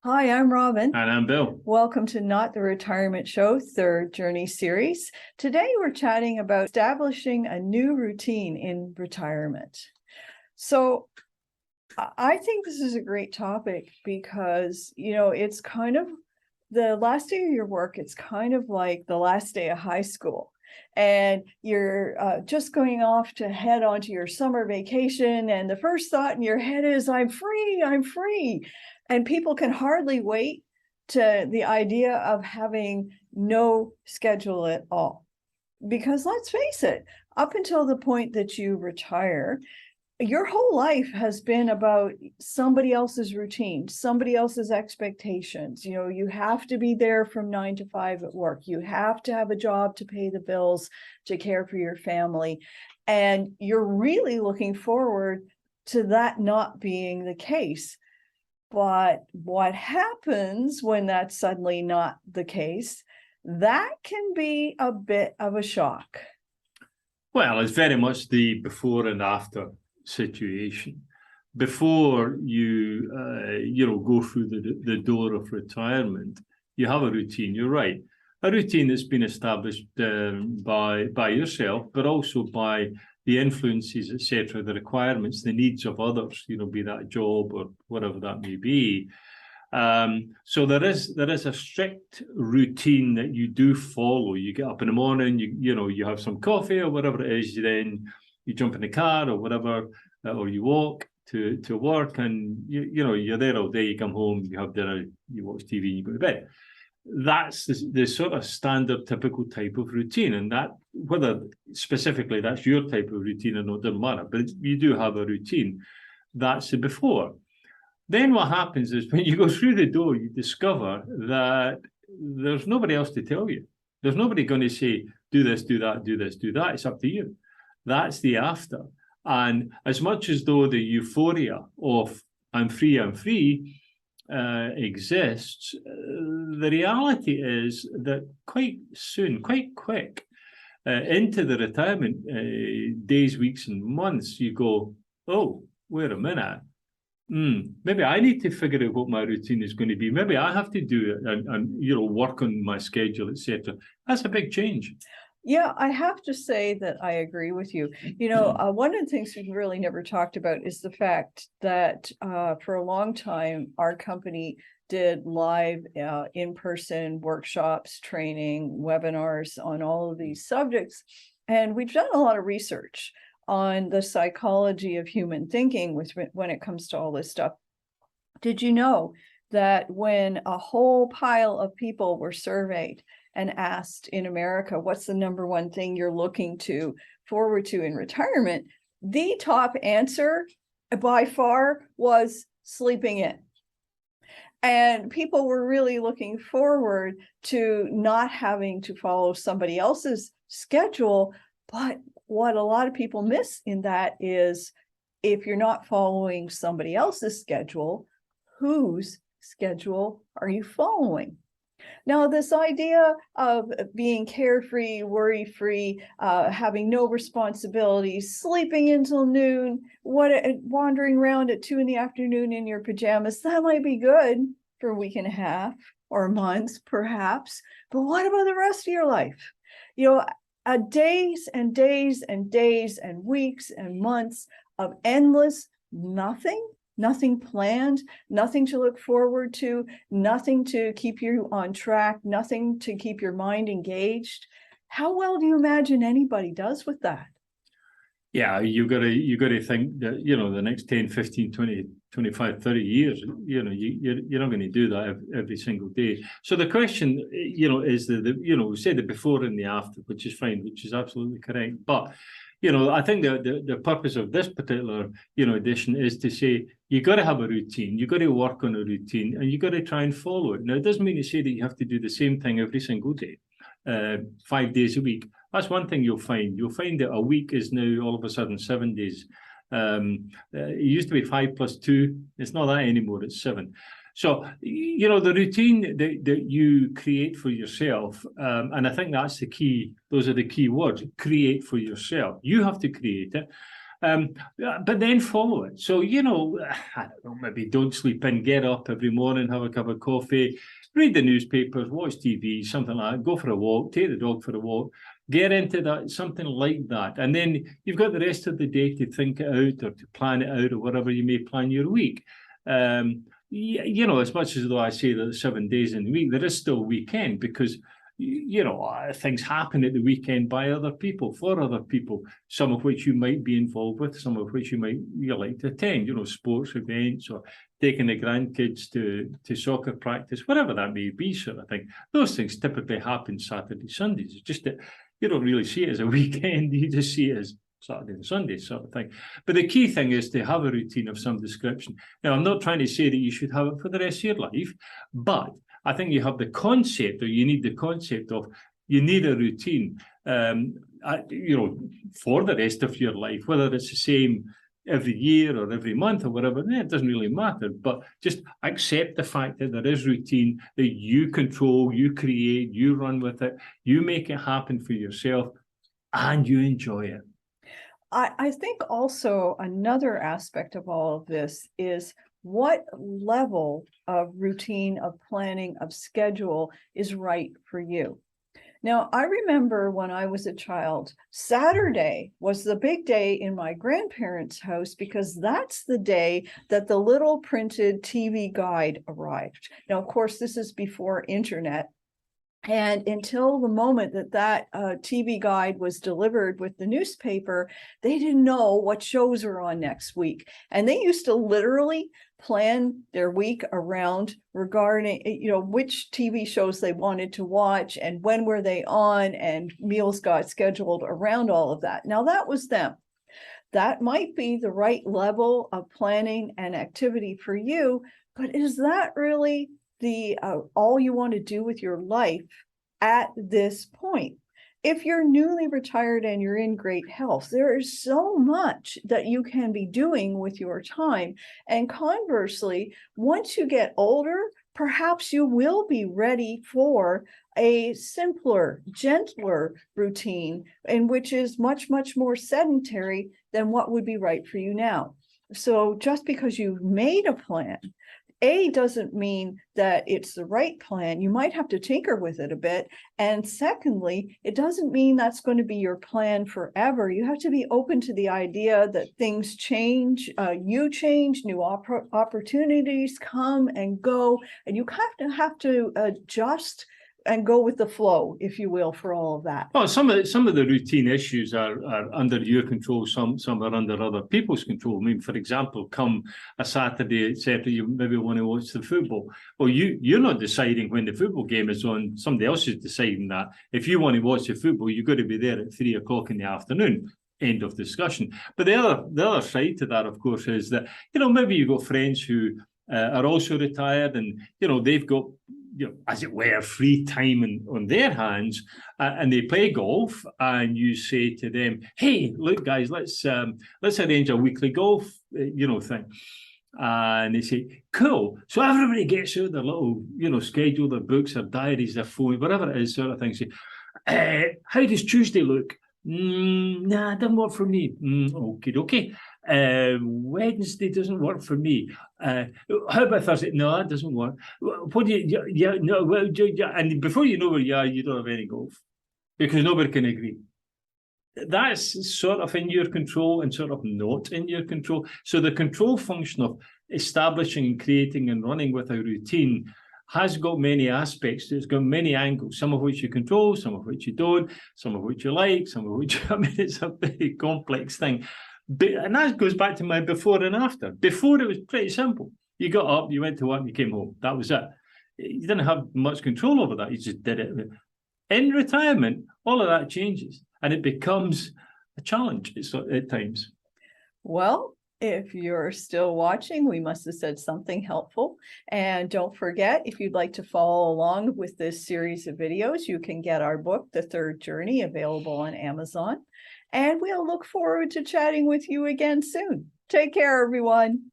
Hi, I'm Robin. And I'm Bill. Welcome to Not the Retirement Show, third journey series. Today we're chatting about establishing a new routine in retirement. So I think this is a great topic because, it's kind of the last day of your work. It's kind of like the last day of high school. And you're just going off to head onto your summer vacation. And the first thought in your head is, I'm free, I'm free. And people can hardly wait to the idea of having no schedule at all. Because let's face it, up until the point that you retire, your whole life has been about somebody else's routine, somebody else's expectations. You have to be there from 9 to 5 at work. You have to have a job to pay the bills, to care for your family. And you're really looking forward to that not being the case. But what happens when that's suddenly not the case? That can be a bit of a shock. Well, it's very much the before and after situation. Before you, go through the door of retirement, you have a routine. You're right, a routine that's been established by yourself, but also by the influences, etc., the requirements, the needs of others. Be that a job or whatever that may be. So there is a strict routine that you do follow. You get up in the morning, you have some coffee or whatever it is, then you jump in the car or whatever, or you walk to work, and you're there all day. You come home, you have dinner, you watch TV, you go to bed. That's the sort of standard, typical type of routine, and that whether specifically that's your type of routine or not doesn't matter. But you do have a routine. That's the before. Then what happens is when you go through the door, you discover that there's nobody else to tell you. There's nobody going to say, do this, do that, do this, do that. It's up to you. That's the after. And as much as though the euphoria of I'm free exists, the reality is that quite soon, quite quick, into the retirement days, weeks, and months, you go, oh, wait a minute. Maybe I need to figure out what my routine is going to be. Maybe I have to do it and work on my schedule, etc. That's a big change. Yeah, I have to say that I agree with you. One of the things we've really never talked about is the fact that for a long time, our company did live in-person workshops, training, webinars on all of these subjects. And we've done a lot of research on the psychology of human thinking when it comes to all this stuff. Did you know that when a whole pile of people were surveyed and asked in America, what's the number one thing you're looking forward to in retirement, the top answer by far was sleeping in. And people were really looking forward to not having to follow somebody else's schedule. But what a lot of people miss in that is, if you're not following somebody else's schedule, whose schedule are you following? Now, this idea of being carefree, worry-free, having no responsibilities, sleeping until noon, wandering around at 2 p.m. in your pajamas, that might be good for a week and a half or a month, perhaps. But what about the rest of your life? Days and days and days and weeks and months of endless nothing planned, nothing to look forward to, nothing to keep you on track, nothing to keep your mind engaged. How well do you imagine anybody does with that? Yeah, you got to think that, the next 10, 15, 20, 25, 30 years, you're not going to do that every single day. So the question, is we say the before and the after, which is fine, which is absolutely correct. But, I think the purpose of this particular, edition is to say, you got to have a routine, you got to work on a routine, and you got to try and follow it. Now, it doesn't mean to say that you have to do the same thing every single day, 5 days a week. That's one thing you'll find. You'll find that a week is now all of a sudden 7 days. It used to be 5 + 2. It's not that anymore. It's 7. So, the routine that you create for yourself, and I think that's the key. Those are the key words: create for yourself. You have to create it. But then follow it. So, you know, I don't know, maybe don't sleep in, get up every morning, have a cup of coffee, read the newspapers, watch TV, something like that, go for a walk, take the dog for a walk, get into that, something like that. And then you've got the rest of the day to think it out or to plan it out or whatever you may plan your week. You know, as much as though I say that 7 days in the week, there is still weekend because, you know, things happen at the weekend by other people, for other people, some of which you might be involved with, some of which you like to attend, you know, sports events or taking the grandkids to soccer practice, whatever that may be, sort of thing. Those things typically happen Saturday, Sundays. It's just that you don't really see it as a weekend, you just see it as Saturday and Sunday sort of thing. But the key thing is to have a routine of some description. Now, I'm not trying to say that you should have it for the rest of your life, but I think you have the concept, or you need the concept of, you need a routine, you know, for the rest of your life, whether it's the same every year or every month or whatever, it doesn't really matter. But just accept the fact that there is routine that you control, you create, you run with it, you make it happen for yourself, and you enjoy it. I think also another aspect of all of this is what level of routine, of planning, of schedule is right for you. Now, I remember when I was a child, Saturday was the big day in my grandparents' house because that's the day that the little printed TV guide arrived. Now, of course, this is before internet. And until the moment that TV guide was delivered with the newspaper, they didn't know what shows were on next week. And they used to literally plan their week around regarding, you know, which TV shows they wanted to watch and when were they on, and meals got scheduled around all of that. Now, that was them. That might be the right level of planning and activity for you, but is that really the all you want to do with your life at this point? If you're newly retired and you're in great health, there is so much that you can be doing with your time. And conversely, once you get older, perhaps you will be ready for a simpler, gentler routine, and which is much, much more sedentary than what would be right for you now. So just because you've made a plan, doesn't mean that it's the right plan. You might have to tinker with it a bit. And secondly, it doesn't mean that's going to be your plan forever. You have to be open to the idea that things change, you change, new opportunities come and go, and you have to adjust and go with the flow, if you will, for all of that. Well, some of the routine issues are under your control. Some are under other people's control. I mean, for example, come a Saturday, etc., you maybe want to watch the football. Well, you're not deciding when the football game is on. Somebody else is deciding that. If you want to watch the football, you've got to be there at 3 o'clock in the afternoon. End of discussion. But the other side to that, of course, is that, you know, maybe you've got friends who are also retired, and, you know, they've got, you know, as it were, free time on their hands, and they play golf, and you say to them, "Hey, look, guys, let's arrange a weekly golf, you know, thing." And they say, "Cool." So everybody gets out their little, you know, schedule, their books, their diaries, their phone, whatever it is, sort of thing. Say, "How does Tuesday look?" Nah, it doesn't work for me. Okay. Wednesday doesn't work for me. How about Thursday? No, that doesn't work. What do you? Yeah, no. Well, and before you know where you are, you don't have any golf because nobody can agree. That's sort of in your control and sort of not in your control. So the control function of establishing and creating and running with a routine has got many aspects. It's got many angles, some of which you control, some of which you don't, some of which you like, some of which, I mean, it's a very complex thing. But, and that goes back to my before and after. Before, it was pretty simple. You got up, you went to work, you came home. That was it. You didn't have much control over that. You just did it. In retirement, all of that changes, and it becomes a challenge at times. Well, if you're still watching, we must have said something helpful. And don't forget, if you'd like to follow along with this series of videos, you can get our book, The Third Journey, available on Amazon. And we'll look forward to chatting with you again soon. Take care, everyone.